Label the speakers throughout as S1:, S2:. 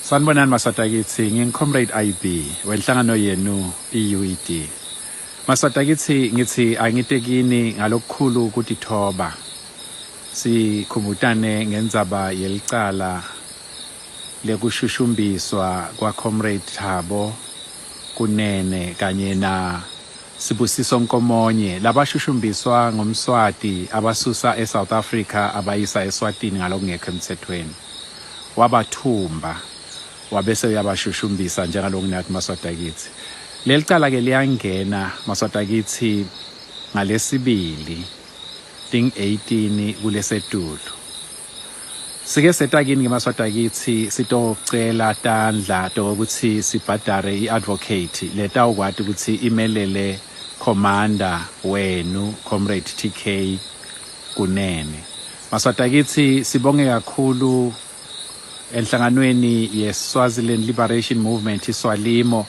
S1: Sanibonani maswatakithi, ngingicomrade IB wenhlangano yenu iUED. Maswatakithi ngithi angitekini ngalokukhulu ukuthi thoba. Sikhumutane ngendzaba yelicala lekushushumbiswa kwa Comrade Thabo Kunene kanye na Sibusiso Nkomonye labashushumbiswa ngumswati abasusa eSouth Africa abayisa eSwatini ngalokungekho emthethweni. Wabathumba wabese uyabashushumbisa njengalokunathi maswatakithi. Lelicala ke liyangena maswatakithi ngalesibili ting 18 kulesetulu. Sike setakini ngemaswatakithi sitocela tandla tokuthi sibhadare iadvocate leta ukwati ukuthi imelele commander wenu Comrade TK Kunene. Maswatakithi sibonge kakhulu enhlanganweni yeSwaziland Liberation Movement iSwalimo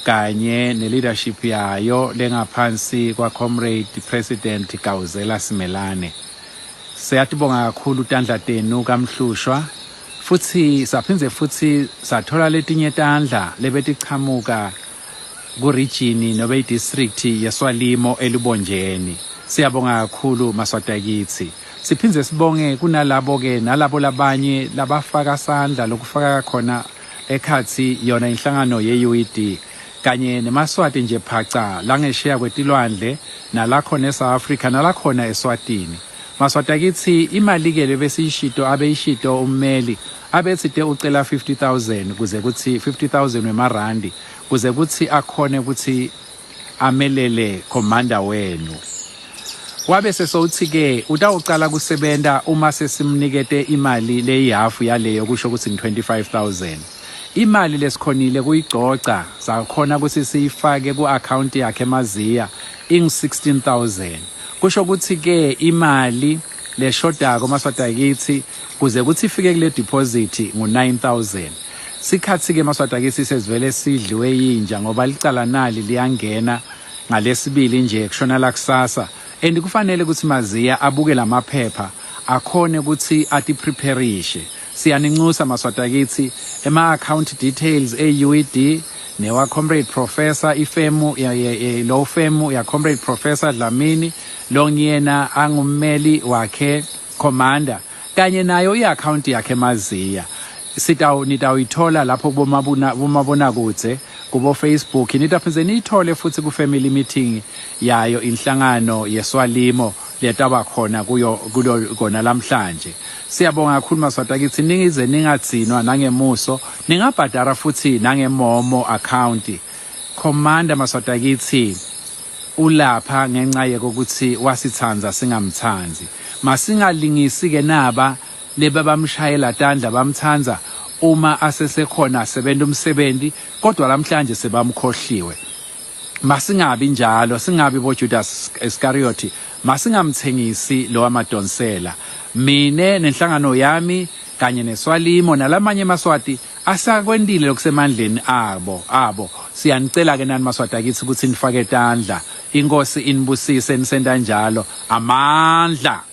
S1: kanye neleadership yayo lengaphansi kwa Comrade President Kawuzela Simelane. Siyatibonga kakhulu tandla tenu kaMhlushwa futhi saphinze futhi sathola letinye tandla lebetichamuka ku region nobe district yeSwalimo elibonjeni. Siyabonga kakhulu maswatakithi. Siphinze sibonge kunalabo ke nalabo labanye labafaka sandla lokufaka khona ekhathi yona inhlangano yeUED kanye nemaswati nje phaca langesheya kwetilwandle nalakhona eSouth Africa nalakhona eSwatini. Maswatakithi imali ke lebesishito abeyishito ummeli abethide ucela 50,000 kuze kuthi 50,000 wemarandi kuze kuthi akhone ukuthi amelele commander wenu. Wabe sesouthi ke utawucala kusebenta uma sesimnikete imali leyihafu yaleyo kusho ukuthi 25,000. Imali lesikhonile kuyigcoca sakhona ukuthi siyifake ku-account yakhe emaziya ing16,000. Kusho ukuthi ke imali leshodako maswatakithi kuze kuthi ifike kule deposit ngu9,000. Sikhathi ke maswatakithi sesivele sidliwe yinja ngoba licala nali liyangena ngalesibili nje kushona la kusasa. And kufanele ukuthi maziya abuke lamaphepha akhone ukuthi ati prepareishe. Siyaninxusa maswatakithi ema account details eUED newa Comrade Professor ifemu lo femu ya Comrade Professor Dlamini longiyena angummeli wakhe commander kanye nayo iaccount yakhe maziya. Nitawuyithola lapho bomabona kudze kubo Facebook nitaphinze niyithole futhi ku family meeting yayo inhlangano yeSwalimo letaba khona kona lamhlanje. Siyabonga kakhulu maswatakithi ningize ningatsinwa nangemuso ningabhadara futhi nangemomo account. Commander maswatakithi ulapha ngenxa yokuthi wasithanza singamthanzi. Masingalingisi ke naba leba bamshayela tandla bamthanza uma asesekhona asebenza umsebenzi kodwa lamhlanje sebamkhohliwe. Masingabi njalo, singabi bo Judas Iscariot, masingamthengisi lo amadonsela. Mine nenhlangano yami kanye neSwalimo nalamanye maswati asakwendile lokusemandleni abo. Siyanicela ke nani maswatakithi ukuthi nifake tandla. Inkosi inibusise nisenda njalo. Amandla.